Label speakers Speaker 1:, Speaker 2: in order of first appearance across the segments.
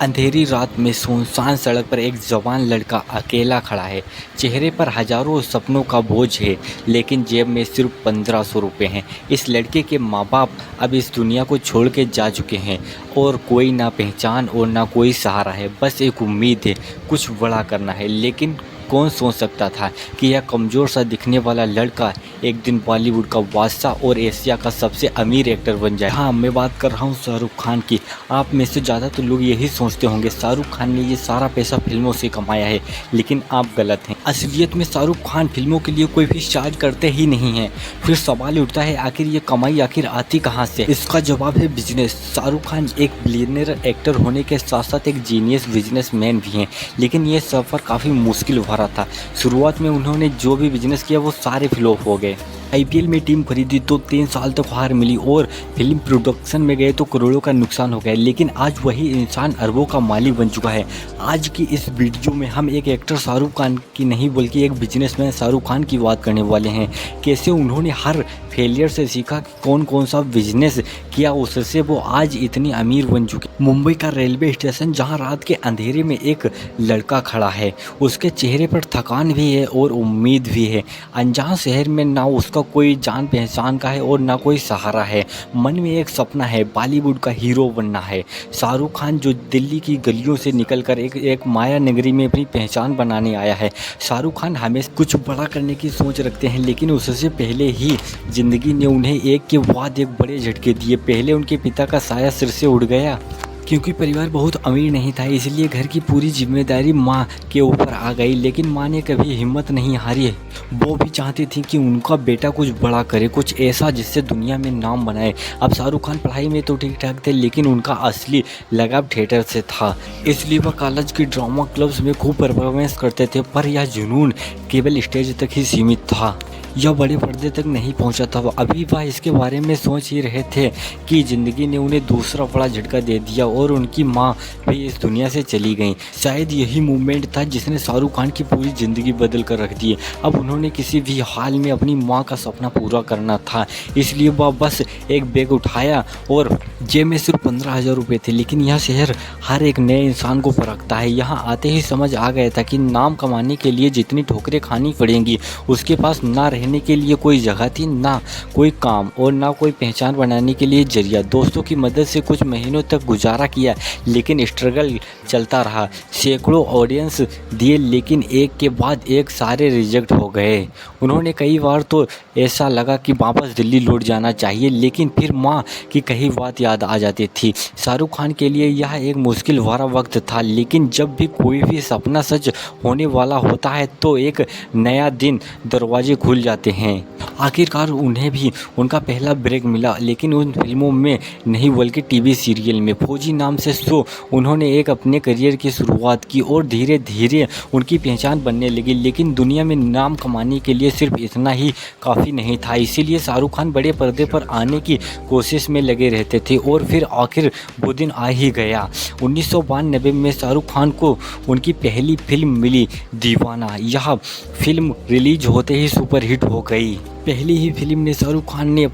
Speaker 1: अंधेरी रात में सुनसान सड़क पर एक जवान लड़का अकेला खड़ा है। चेहरे पर हजारों सपनों का बोझ है, लेकिन जेब में सिर्फ 1500 रुपये हैं। इस लड़के के माँ बाप अब इस दुनिया को छोड़ के जा चुके हैं और कोई ना पहचान और ना कोई सहारा है। बस एक उम्मीद है, कुछ बड़ा करना है। लेकिन कौन सोच सकता था कि यह कमज़ोर सा दिखने वाला लड़का एक दिन बॉलीवुड का बादशाह और एशिया का सबसे अमीर एक्टर बन जाए। हाँ, मैं बात कर रहा हूँ शाहरुख खान की। आप में से ज़्यादातर लोग यही सोचते होंगे शाहरुख खान ने ये सारा पैसा फिल्मों से कमाया है, लेकिन आप गलत हैं। असलियत में शाहरुख खान फिल्मों के लिए कोई भी चार्ज करते ही नहीं हैं। फिर सवाल उठता है, आखिर ये कमाई आखिर आती कहाँ से? इसका जवाब है बिजनेस। शाहरुख खान एक बिलियनर एक्टर होने के साथ साथ एक जीनियस बिजनेसमैन भी हैं, लेकिन ये सफ़र काफ़ी मुश्किल भरा था। शुरुआत में उन्होंने जो भी बिजनेस किया वो सारे फ्लॉप हो गए। आईपीएल में टीम खरीदी तो 3 साल तक हार मिली और फिल्म प्रोडक्शन में गए तो करोड़ों का नुकसान हो गया। लेकिन आज वही इंसान अरबों का मालिक बन चुका है। आज की इस वीडियो में हम एक एक्टर शाहरुख खान की नहीं बल्कि एक बिजनेसमैन शाहरुख खान की बात करने वाले हैं। कैसे उन्होंने हर फेलियर से सीखा कि कौन कौन सा बिजनेस किया, उससे वो आज इतनी अमीर बन चुके। मुंबई का रेलवे स्टेशन जहां रात के अंधेरे में एक लड़का खड़ा है, उसके चेहरे पर थकान भी है और उम्मीद भी है। अनजान शहर में ना उसका कोई जान पहचान का है और ना कोई सहारा है। मन में एक सपना है, बॉलीवुड का हीरो बनना है। शाहरुख खान जो दिल्ली की गलियों से निकलकर एक माया नगरी में अपनी पहचान बनाने आया है। शाहरुख खान हमेशा कुछ बड़ा करने की सोच रखते हैं, लेकिन उससे पहले ही जिंदगी ने उन्हें एक के बाद एक बड़े झटके दिए। पहले उनके पिता का साया सिर से उड़ गया, क्योंकि परिवार बहुत अमीर नहीं था, इसलिए घर की पूरी जिम्मेदारी माँ के ऊपर आ गई। लेकिन माँ ने कभी हिम्मत नहीं हारी। वो भी चाहती थी कि उनका बेटा कुछ बड़ा करे, कुछ ऐसा जिससे दुनिया में नाम बनाए। अब शाहरुख खान पढ़ाई में तो ठीक ठाक थे, लेकिन उनका असली लगाव थिएटर से था। इसलिए वह कॉलेज के ड्रामा क्लब्स में खूब परफॉर्मेंस करते थे, पर यह जुनून केवल स्टेज तक ही सीमित था। यह बड़े पर्दे तक नहीं पहुंचा था। अभी वह इसके बारे में सोच ही रहे थे कि ज़िंदगी ने उन्हें दूसरा बड़ा झटका दे दिया और उनकी माँ भी इस दुनिया से चली गई। शायद यही मूवमेंट था जिसने शाहरुख खान की पूरी ज़िंदगी बदल कर रख दी। अब उन्होंने किसी भी हाल में अपनी माँ का सपना पूरा करना था, इसलिए वह बस एक बैग उठाया और जेब में सिर्फ 15,000 रुपये थे। लेकिन यह शहर हर एक नए इंसान को परखता है। यहाँ आते ही समझ आ गया था कि नाम कमाने के लिए जितनी ठोकरें खानी पड़ेंगी, उसके पास ना रहने के लिए कोई जगह थी, ना कोई काम और ना कोई पहचान बनाने के लिए जरिया। दोस्तों की मदद से कुछ महीनों तक गुजारा किया, लेकिन स्ट्रगल चलता रहा। सैकड़ों ऑडियंस दिए, लेकिन एक के बाद एक सारे रिजेक्ट हो गए। उन्होंने कई बार तो ऐसा लगा कि वापस दिल्ली लौट जाना चाहिए, लेकिन फिर माँ की कही बात याद आ जाती थी। शाहरुख खान के लिए यह एक मुश्किल भरा वक्त था, लेकिन जब भी कोई भी सपना सच होने वाला होता है तो एक नया दिन दरवाजे खुल जाते हैं। आखिरकार उन्हें भी उनका पहला ब्रेक मिला, लेकिन उन फिल्मों में नहीं बल्कि टीवी सीरियल में। फौजी नाम से शो उन्होंने एक अपने करियर की शुरुआत की और धीरे धीरे उनकी पहचान बनने लगी। लेकिन दुनिया में नाम कमाने के लिए सिर्फ इतना ही काफ़ी नहीं था, इसीलिए शाहरुख खान बड़े पर्दे पर आने की कोशिश में लगे रहते थे और फिर आखिर वो दिन आ ही गया। 1992 में शाहरुख खान को उनकी पहली फिल्म मिली, दीवाना। यह फिल्म रिलीज होते ही सुपरहिट हो गई। पहली ही फिल्म ने शाहरुख खान ने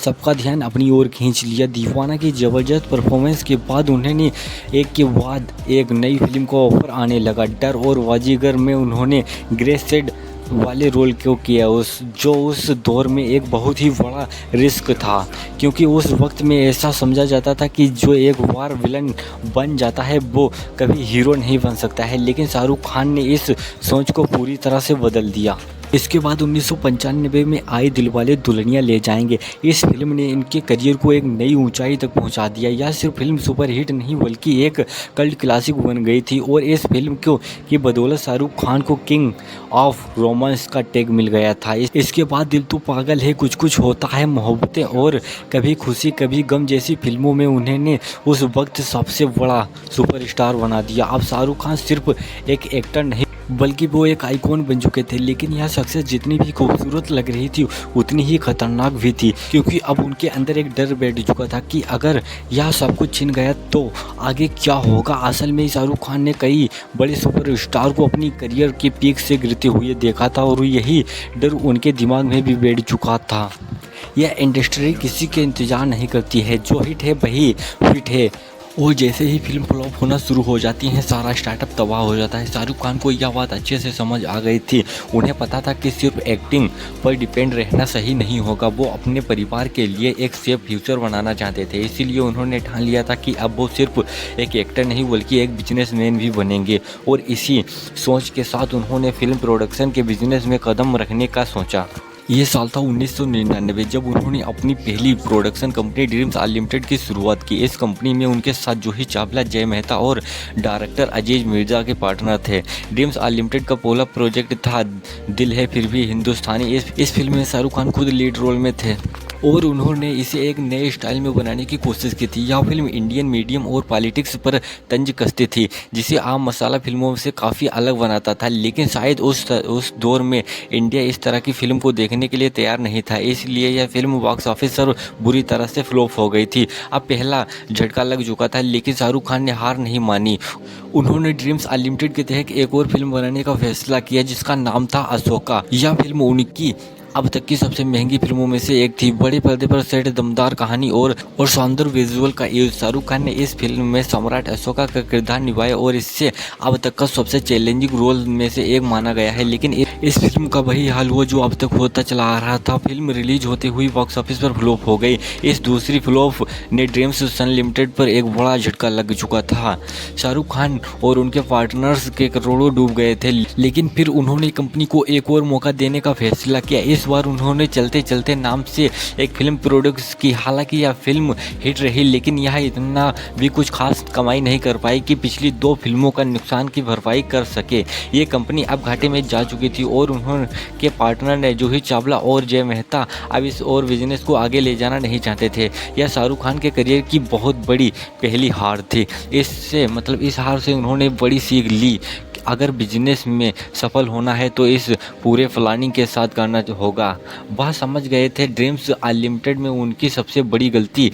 Speaker 1: सबका ध्यान अपनी ओर खींच लिया। दीवाना की ज़बरदस्त परफॉर्मेंस के बाद उन्होंने एक के बाद एक नई फिल्म को ऑफर आने लगा। डर और बाजीगर में उन्होंने ग्रे शेड वाले रोल को किया, उस दौर में एक बहुत ही बड़ा रिस्क था, क्योंकि उस वक्त में ऐसा समझा जाता था कि जो एक बार विलन बन जाता है वो कभी हीरो नहीं बन सकता है। लेकिन शाहरुख खान ने इस सोच को पूरी तरह से बदल दिया। इसके बाद 1995 में आई दिलवाले दुल्हनिया ले जाएंगे। इस फिल्म ने इनके करियर को एक नई ऊंचाई तक पहुंचा दिया। यह सिर्फ फिल्म सुपरहिट नहीं बल्कि एक कल्ट क्लासिक बन गई थी और इस फिल्म की बदौलत शाहरुख खान को किंग ऑफ रोमांस का टैग मिल गया था। इसके बाद दिल तो पागल है, कुछ कुछ होता है, मोहब्बतें और कभी खुशी कभी गम जैसी फिल्मों में उन्होंने उस वक्त सबसे बड़ा सुपरस्टार बना दिया। अब शाहरुख खान सिर्फ एक एक्टर नहीं बल्कि वो एक आइकॉन बन चुके थे। लेकिन यह सक्सेस जितनी भी खूबसूरत लग रही थी उतनी ही खतरनाक भी थी, क्योंकि अब उनके अंदर एक डर बैठ चुका था कि अगर यह सब कुछ छिन गया तो आगे क्या होगा। असल में शाहरुख खान ने कई बड़े सुपरस्टार को अपनी करियर के पीक से गिरते हुए देखा था और यही डर उनके दिमाग में भी बैठ चुका था। यह इंडस्ट्री किसी के इंतजार नहीं करती है, जो हिट है वही फिट है। और जैसे ही फिल्म फ्लॉप होना शुरू हो जाती है, सारा स्टार्टअप तबाह हो जाता है। शाहरुख खान को यह बात अच्छे से समझ आ गई थी। उन्हें पता था कि सिर्फ एक्टिंग पर डिपेंड रहना सही नहीं होगा। वो अपने परिवार के लिए एक सेफ फ्यूचर बनाना चाहते थे। इसीलिए उन्होंने ठान लिया था कि अब वो सिर्फ एक एक्टर नहीं बल्कि एक बिजनेसमैन भी बनेंगे। और इसी सोच के साथ उन्होंने फिल्म प्रोडक्शन के बिजनेस में कदम रखने का सोचा। ये साल था 1999, जब उन्होंने अपनी पहली प्रोडक्शन कंपनी ड्रीम्स अनलिमिटेड की शुरुआत की। इस कंपनी में उनके साथ जूही चावला, जय मेहता और डायरेक्टर अजीज मिर्जा के पार्टनर थे। ड्रीम्स अनलिमिटेड का पहला प्रोजेक्ट था दिल है फिर भी हिंदुस्तानी। इस फिल्म में शाहरुख खान खुद लीड रोल में थे और उन्होंने इसे एक नए स्टाइल में बनाने की कोशिश की थी। यह फिल्म इंडियन मीडियम और पॉलिटिक्स पर तंज कसती थी, जिसे आम मसाला फिल्मों से काफ़ी अलग बनाता था। लेकिन शायद उस दौर में इंडिया इस तरह की फिल्म को देखने के लिए तैयार नहीं था, इसलिए यह फिल्म बॉक्स ऑफिस पर बुरी तरह से फ्लॉप हो गई थी। अब पहला झटका लग चुका था, लेकिन शाहरुख खान ने हार नहीं मानी। उन्होंने ड्रीम्स अनलिमिटेड के तहत एक और फिल्म बनाने का फैसला किया, जिसका नाम था अशोका। यह फिल्म उनकी अब तक की सबसे महंगी फिल्मों में से एक थी। बड़े पर्दे पर सेट, दमदार कहानी और शानदार विजुअल का यूज। शाहरुख खान ने इस फिल्म में सम्राट अशोका का किरदार निभाया और इससे अब तक का सबसे चैलेंजिंग रोल में से एक माना गया है। लेकिन इस फिल्म का वही हाल हुआ जो अब तक होता चला आ रहा था। फिल्म रिलीज होते हुए बॉक्स ऑफिस पर फ्लॉप हो गई। इस दूसरी फ्लॉप ने ड्रीम्स अनलिमिटेड पर एक बड़ा झटका लग चुका था। शाहरुख खान और उनके पार्टनर्स के करोड़ों डूब गए थे, लेकिन फिर उन्होंने कंपनी को एक और मौका देने का फैसला किया। इस बार उन्होंने चलते चलते नाम से एक फिल्म प्रोड्यूस की। हालांकि यह फिल्म हिट रही, लेकिन यह इतना भी कुछ खास कमाई नहीं कर पाई कि पिछली 2 फिल्मों का नुकसान की भरपाई कर सके। ये कंपनी अब घाटे में जा चुकी थी और उन्होंने पार्टनर ने जूही चावला और जय मेहता अब इस और बिजनेस को आगे ले जाना नहीं चाहते थे। यह शाहरुख खान के करियर की बहुत बड़ी पहली हार थी। इस हार से उन्होंने बड़ी सीख ली। अगर बिजनेस में सफल होना है तो इस पूरे प्लानिंग के साथ करना होगा। वह समझ गए थे ड्रीम्स अनलिमिटेड में उनकी सबसे बड़ी गलती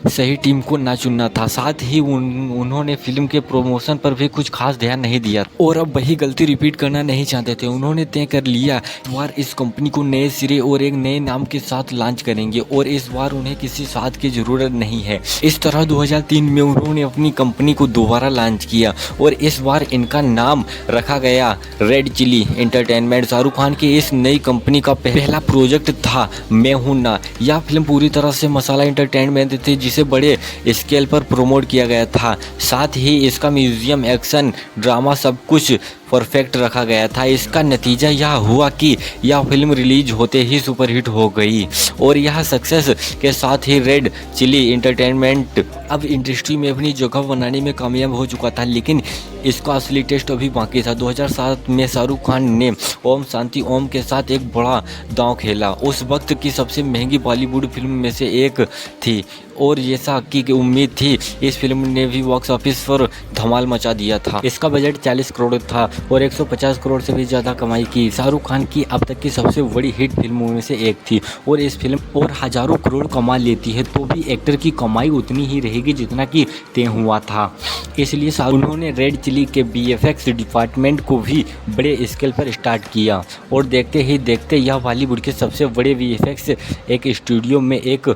Speaker 1: सही टीम को ना चुनना था। साथ ही उन्होंने फिल्म के प्रमोशन पर भी कुछ खास ध्यान नहीं दिया और अब वही गलती रिपीट करना नहीं चाहते थे। उन्होंने तय कर लिया बार इस कंपनी को नए सिरे और एक नए नाम के साथ लॉन्च करेंगे और इस बार उन्हें किसी साथ की जरूरत नहीं है। इस तरह 2003 में उन्होंने अपनी कंपनी को दोबारा लॉन्च किया और इस बार इनका नाम रखा गया रेड चिली एंटरटेनमेंट। शाहरुख खान की इस नई कंपनी का पहला प्रोजेक्ट था मैं हूं ना। यह फिल्म पूरी तरह से मसाला एंटरटेनमेंट थी, जिसे बड़े स्केल पर प्रमोट किया गया था। साथ ही इसका म्यूजियम, एक्शन, ड्रामा सब कुछ परफेक्ट रखा गया था। इसका नतीजा यह हुआ कि यह फिल्म रिलीज होते ही सुपरहिट हो गई और यह सक्सेस के साथ ही रेड चिली एंटरटेनमेंट अब इंडस्ट्री में अपनी जगह बनाने में कामयाब हो चुका था। लेकिन इसका असली टेस्ट अभी बाकी था। 2007 में शाहरुख खान ने ओम शांति ओम के साथ एक बड़ा दांव खेला। उस वक्त की सबसे महंगी बॉलीवुड फिल्म में से एक थी और जैसा कि उम्मीद थी, इस फिल्म ने भी बॉक्स ऑफिस पर धमाल मचा दिया था। इसका बजट 40 करोड़ था और 150 करोड़ से भी ज़्यादा कमाई की। शाहरुख खान की अब तक की सबसे बड़ी हिट फिल्मों में से एक थी और इस फिल्म और हज़ारों करोड़ कमा लेती है तो भी एक्टर की कमाई उतनी ही रहेगी जितना कि तय हुआ था। इसलिए उन्होंने रेड चिली के VFX डिपार्टमेंट को भी बड़े स्केल पर स्टार्ट किया और देखते ही देखते यह बॉलीवुड के सबसे बड़े VFX एक स्टूडियो में एक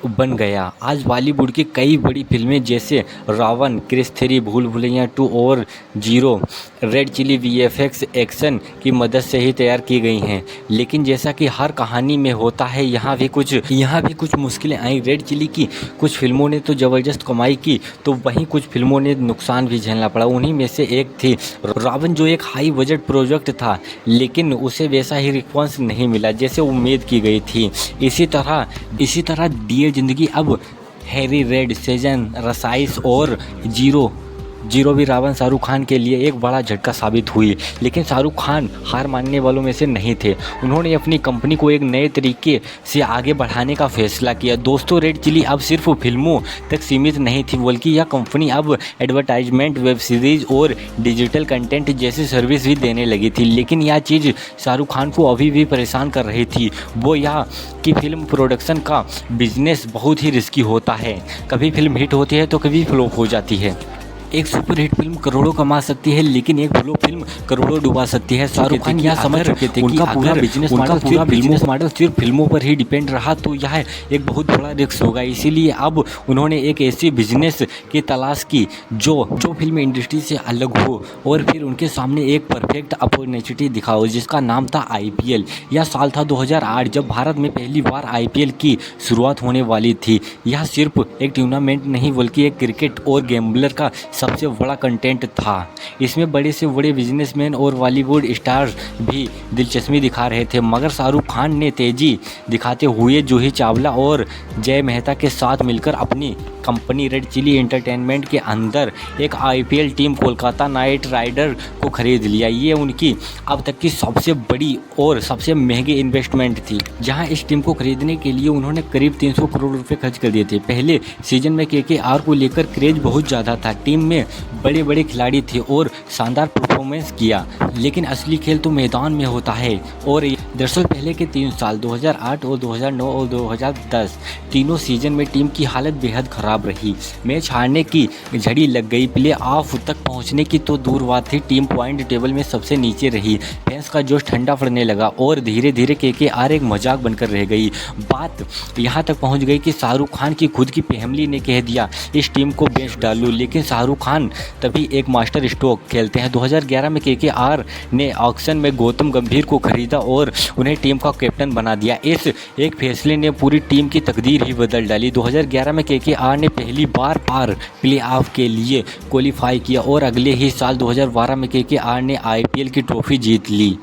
Speaker 1: बन गया। आज बॉलीवुड की कई बड़ी फिल्में जैसे रावण, क्रिश 3, भूल भुलैया 2 और जीरो रेड चिली VFX एक्शन की मदद से ही तैयार की गई हैं। लेकिन जैसा कि हर कहानी में होता है, यहाँ भी कुछ मुश्किलें आई। रेड चिली की कुछ फिल्मों ने तो ज़बरदस्त कमाई की तो वहीं कुछ फिल्मों ने नुकसान भी झेलना पड़ा। उन्हीं में से एक थी रावण, जो एक हाई बजट प्रोजेक्ट था लेकिन उसे वैसा ही रिस्पॉन्स नहीं मिला जैसे उम्मीद की गई थी। इसी तरह डियर जिंदगी, अब हैरी रेड, सेजन, रसाइस और जीरो भी रावण शाहरुख खान के लिए एक बड़ा झटका साबित हुई। लेकिन शाहरुख खान हार मानने वालों में से नहीं थे। उन्होंने अपनी कंपनी को एक नए तरीके से आगे बढ़ाने का फैसला किया। दोस्तों, रेड चिली अब सिर्फ फिल्मों तक सीमित नहीं थी, बल्कि यह कंपनी अब एडवर्टाइजमेंट, वेब सीरीज और डिजिटल कंटेंट जैसी सर्विस भी देने लगी थी। लेकिन यह चीज़ शाहरुख खान को अभी भी परेशान कर रही थी। वो यह कि फिल्म प्रोडक्शन का बिजनेस बहुत ही रिस्की होता है। कभी फिल्म हिट होती है तो कभी फ्लॉप हो जाती है। एक सुपरहिट फिल्म करोड़ों कमा सकती है, लेकिन एक फ्लॉप फिल्म करोड़ों डुबा सकती है। शाहरुख खान यह समझ चुके थे कि उनका पूरा बिजनेस मॉडल सिर्फ फिल्मों पर ही डिपेंड रहा तो यह एक बहुत बड़ा रिस्क होगा। इसीलिए अब उन्होंने एक ऐसी बिजनेस की तलाश की जो फिल्म इंडस्ट्री से अलग हो और फिर उनके सामने एक परफेक्ट अपॉर्चुनिटी दिखाओ, जिसका नाम था आईपीएल। यह साल था 2008, जब भारत में पहली बार आईपीएल की शुरुआत होने वाली थी। यह सिर्फ एक टूर्नामेंट नहीं बल्कि एक क्रिकेट और गैम्बलर का सबसे बड़ा कंटेंट था। इसमें बड़े से बड़े बिजनेसमैन और बॉलीवुड स्टार्स भी दिलचस्पी दिखा रहे थे, मगर शाहरुख खान ने तेजी दिखाते हुए जूही चावला और जय मेहता के साथ मिलकर अपनी कंपनी रेड चिली एंटरटेनमेंट के अंदर एक आईपीएल टीम कोलकाता नाइट राइडर को खरीद लिया। ये उनकी अब तक की सबसे बड़ी और सबसे महंगी इन्वेस्टमेंट थी, जहां इस टीम को खरीदने के लिए उन्होंने करीब 300 करोड़ रुपए खर्च कर दिए थे। पहले सीजन में केकेआर को लेकर क्रेज बहुत ज़्यादा था, टीम में बड़े बड़े खिलाड़ी थे और शानदार परफॉर्मेंस किया, लेकिन असली खेल तो मैदान में होता है। और दरअसल पहले के 3 साल 2008 और 2009 और 2010 तीनों सीजन में टीम की हालत बेहद खराब रही। मैच हारने की झड़ी लग गई, प्ले ऑफ तक पहुंचने की तो दूर बात थी, टीम पॉइंट टेबल में सबसे नीचे रही। फैंस का जोश ठंडा पड़ने लगा और धीरे धीरे केकेआर एक मजाक बनकर रह गई। बात यहां तक पहुंच गई कि शाहरुख खान की खुद की फैमिली ने कह दिया इस टीम को बेच डालो, लेकिन शाहरुख खान तभी एक मास्टर स्ट्रोक खेलते हैं। 2011 में केकेआर ने ऑक्शन में गौतम गंभीर को खरीदा और उन्हें टीम का कैप्टन बना दिया। इस एक फैसले ने पूरी टीम की तकदीर ही बदल डाली। 2011 में केकेआर ने पहली बार प्ले ऑफ के लिए क्वालिफाई किया और अगले ही साल 2012 में केकेआर ने आईपीएल की ट्रॉफी जीत ली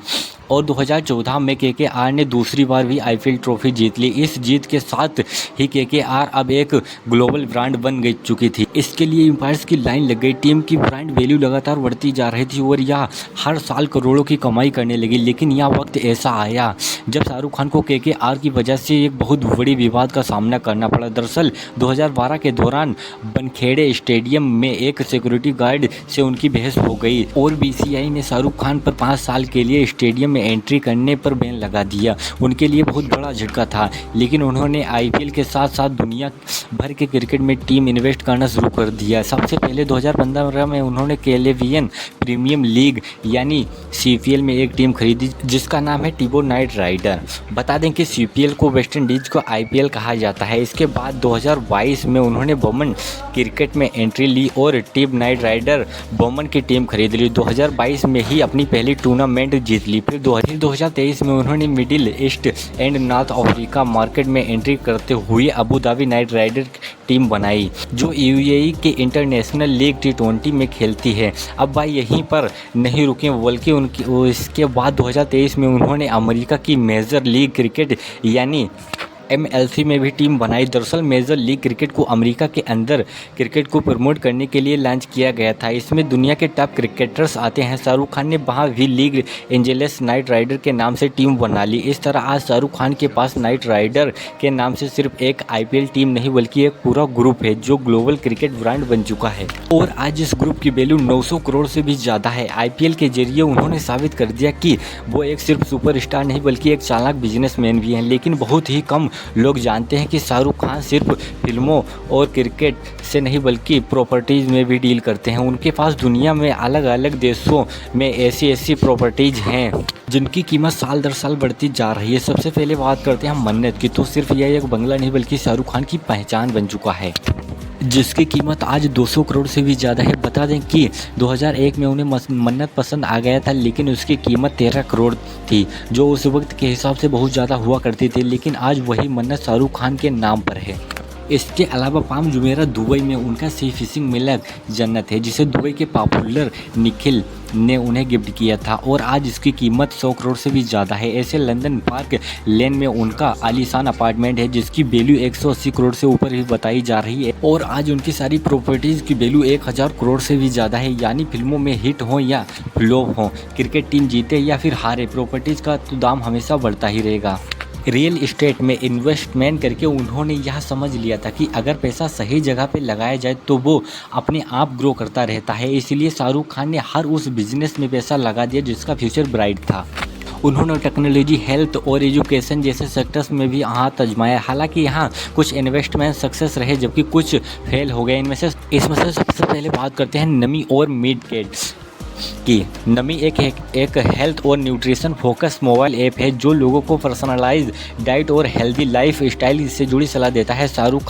Speaker 1: और 2014 में केकेआर ने दूसरी बार भी आईपीएल ट्रॉफी जीत ली। इस जीत के साथ ही केकेआर अब एक ग्लोबल ब्रांड बन गई चुकी थी। इसके लिए एम्पायर्स की लाइन लग गई, टीम की ब्रांड वैल्यू लगातार बढ़ती जा रही थी और यह हर साल करोड़ों की कमाई करने लगी। लेकिन यह वक्त ऐसा आया जब शाहरुख खान को केकेआर की वजह से एक बहुत बड़ी विवाद का सामना करना पड़ा। दरअसल 2012 के दौरान बनखेड़े स्टेडियम में एक सिक्योरिटी गार्ड से उनकी बहस हो गई और बीसीसीआई ने शाहरुख खान पर 5 साल के लिए स्टेडियम में एंट्री करने पर बैन लगा दिया। उनके लिए बहुत बड़ा झटका था, लेकिन उन्होंने आईपीएल के साथ साथ दुनिया भर के क्रिकेट में टीम इन्वेस्ट करना शुरू कर दिया। सबसे पहले 2015 में उन्होंने कैरेबियन प्रीमियम लीग यानी सीपीएल में एक टीम खरीदी जिसका नाम है टिबो नाइट राइडर। बता दें कि सीपीएल को वेस्ट इंडीज को आईपीएल कहा जाता है। इसके बाद 2022 में उन्होंने वुमेन क्रिकेट में एंट्री ली और टिब नाइट राइडर वुमेन की टीम खरीद ली। 2022 में ही अपनी पहली टूर्नामेंट जीत ली। फिर 2023 में उन्होंने Middle East and North Africa market में एंट्री करते हुए Abu Dhabi Knight Rider team बनाई, जो यूएई के इंटरनेशनल लीग T20 में खेलती है। अब भाई यहीं पर नहीं रुके, बल्कि इसके बाद 2023 में उन्होंने अमेरिका की मेजर लीग क्रिकेट यानी MLC में भी टीम बनाई। दरअसल मेजर लीग क्रिकेट को अमेरिका के अंदर क्रिकेट को प्रमोट करने के लिए लॉन्च किया गया था। इसमें दुनिया के टॉप क्रिकेटर्स आते हैं। शाहरुख खान ने वहाँ भी लीग एंजेल्स नाइट राइडर के नाम से टीम बना ली। इस तरह आज शाहरुख खान के पास नाइट राइडर के नाम से सिर्फ एक आईपीएल टीम नहीं बल्कि एक पूरा ग्रुप है जो ग्लोबल क्रिकेट ब्रांड बन चुका है और आज इस ग्रुप की वैल्यू 900 करोड़ से भी ज़्यादा है। आईपीएल के जरिए उन्होंने साबित कर दिया कि वो एक सिर्फ सुपरस्टार नहीं बल्कि एक चालाक बिजनेसमैन भी हैं। लेकिन बहुत ही कम लोग जानते हैं कि शाहरुख खान सिर्फ फिल्मों और क्रिकेट से नहीं बल्कि प्रॉपर्टीज़ में भी डील करते हैं। उनके पास दुनिया में अलग अलग देशों में ऐसी प्रॉपर्टीज़ हैं जिनकी कीमत साल दर साल बढ़ती जा रही है। सबसे पहले बात करते हैं हम मन्नत की, तो सिर्फ यह एक बंगला नहीं बल्कि शाहरुख खान की पहचान बन चुका है जिसकी कीमत आज 200 करोड़ से भी ज़्यादा है। बता दें कि 2001 में उन्हें मन्नत पसंद आ गया था, लेकिन उसकी कीमत 13 करोड़ थी जो उस वक्त के हिसाब से बहुत ज़्यादा हुआ करती थी। लेकिन आज वही मन्नत शाहरुख खान के नाम पर है। इसके अलावा पाम जुमेरा दुबई में उनका सी फिशिंग मिलक जन्नत है जिसे दुबई के पॉपुलर निखिल ने उन्हें गिफ्ट किया था और आज इसकी कीमत 100 करोड़ से भी ज़्यादा है। ऐसे लंदन पार्क लेन में उनका आलीशान अपार्टमेंट है जिसकी वैल्यू 180 करोड़ से ऊपर भी बताई जा रही है और आज उनकी सारी प्रॉपर्टीज़ की वैल्यू 1000 करोड़ से भी ज़्यादा है। यानी फिल्मों में हिट हो या फ्लॉप हो, क्रिकेट टीम जीते या फिर हारे, प्रॉपर्टीज़ का तो दाम हमेशा बढ़ता ही रहेगा। रियल इस्टेट में इन्वेस्टमेंट करके उन्होंने यह समझ लिया था कि अगर पैसा सही जगह पे लगाया जाए तो वो अपने आप ग्रो करता रहता है। इसलिए शाहरुख खान ने हर उस बिजनेस में पैसा लगा दिया जिसका फ्यूचर ब्राइट था उन्होंने टेक्नोलॉजी, हेल्थ और एजुकेशन जैसे सेक्टर्स में भी हाथ आजमाया। हालांकि यहाँ कुछ इन्वेस्टमेंट सक्सेस रहे जबकि कुछ फेल हो गए। इसमें से सबसे पहले बात करते हैं नमी और मिड कैट्स की। नमी एक हेल्थ और न्यूट्रिशन फोकस मोबाइल ऐप है जो लोगों को पर्सनलाइज डाइट और हेल्दी लाइफ स्टाइल से जुड़ी सलाह देता है। शाहरुख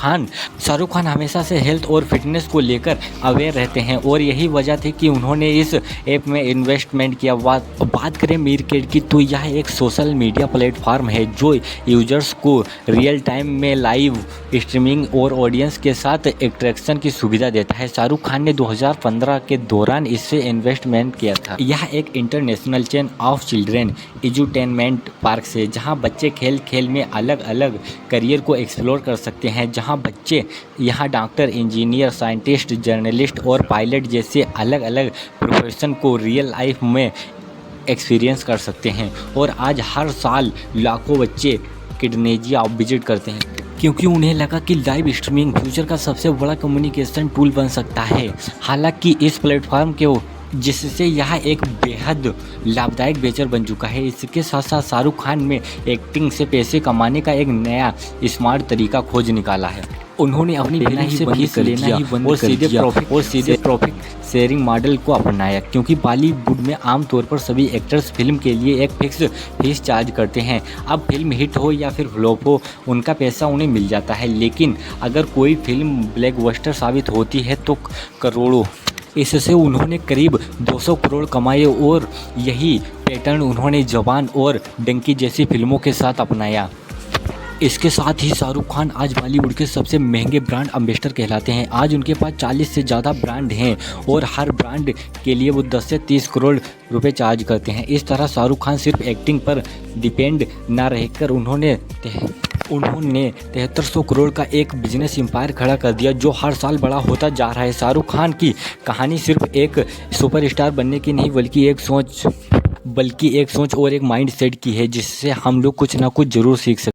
Speaker 1: खान हमेशा से हेल्थ और फिटनेस को लेकर अवेयर रहते हैं और यही वजह थी कि उन्होंने इस ऐप में इन्वेस्टमेंट किया। बात करें मीरकैट की तो यह एक सोशल मीडिया प्लेटफॉर्म है जो यूजर्स को रियल टाइम में लाइव स्ट्रीमिंग और ऑडियंस के साथ इंटरेक्शन की सुविधा देता है। शाहरुख खान ने 2015 के दौरान इससे इन्वेस्टमेंट किया था। यह एक international chain of children edutainment park है जहां बच्चे खेल में अलग अलग करियर को एक्सप्लोर कर सकते हैं। जहां बच्चे यहां डॉक्टर, इंजीनियर, साइंटिस्ट, जर्नलिस्ट और पायलट जैसे अलग अलग प्रोफेशन को रियल लाइफ में एक्सपीरियंस कर सकते हैं। और आज हर साल लाखों बच्चे किडनेजिया विजिट करते हैं क्योंकि उन्हें लगा कि लाइव स्ट्रीमिंग फ्यूचर का सबसे बड़ा कम्युनिकेशन टूल बन सकता है। हालांकि इस प्लेटफॉर्म के जिससे यह एक बेहद लाभदायक वेंचर बन चुका है। इसके साथ साथ शाहरुख खान में एक्टिंग से पैसे कमाने का एक नया स्मार्ट तरीका खोज निकाला है। उन्होंने अपनी बिना ही फीस लेना ही बंद कर दिया और सीधे प्रॉफिट शेयरिंग मॉडल को अपनाया क्योंकि बॉलीवुड में आमतौर पर सभी एक्टर्स फिल्म के लिए एक फिक्स फीस चार्ज करते हैं। अब फिल्म हिट हो या फिर फ्लॉप हो उनका पैसा उन्हें मिल जाता है, लेकिन अगर कोई फिल्म ब्लॉकबस्टर साबित होती है तो करोड़ों। इससे उन्होंने करीब 200 करोड़ कमाए और यही पैटर्न उन्होंने जवान और डंकी जैसी फिल्मों के साथ अपनाया। इसके साथ ही शाहरुख खान आज बॉलीवुड के सबसे महंगे ब्रांड एम्बेसडर कहलाते हैं। आज उनके पास 40 से ज़्यादा ब्रांड हैं और हर ब्रांड के लिए वो 10 से 30 करोड़ रुपए चार्ज करते हैं। इस तरह शाहरुख खान सिर्फ एक्टिंग पर डिपेंड ना रहकर उन्होंने 7300 करोड़ का एक बिजनेस एम्पायर खड़ा कर दिया जो हर साल बड़ा होता जा रहा है। शाहरुख खान की कहानी सिर्फ एक सुपरस्टार बनने की नहीं बल्कि एक सोच और एक माइंड सेट की है जिससे हम लोग कुछ ना कुछ ज़रूर सीख सकते हैं।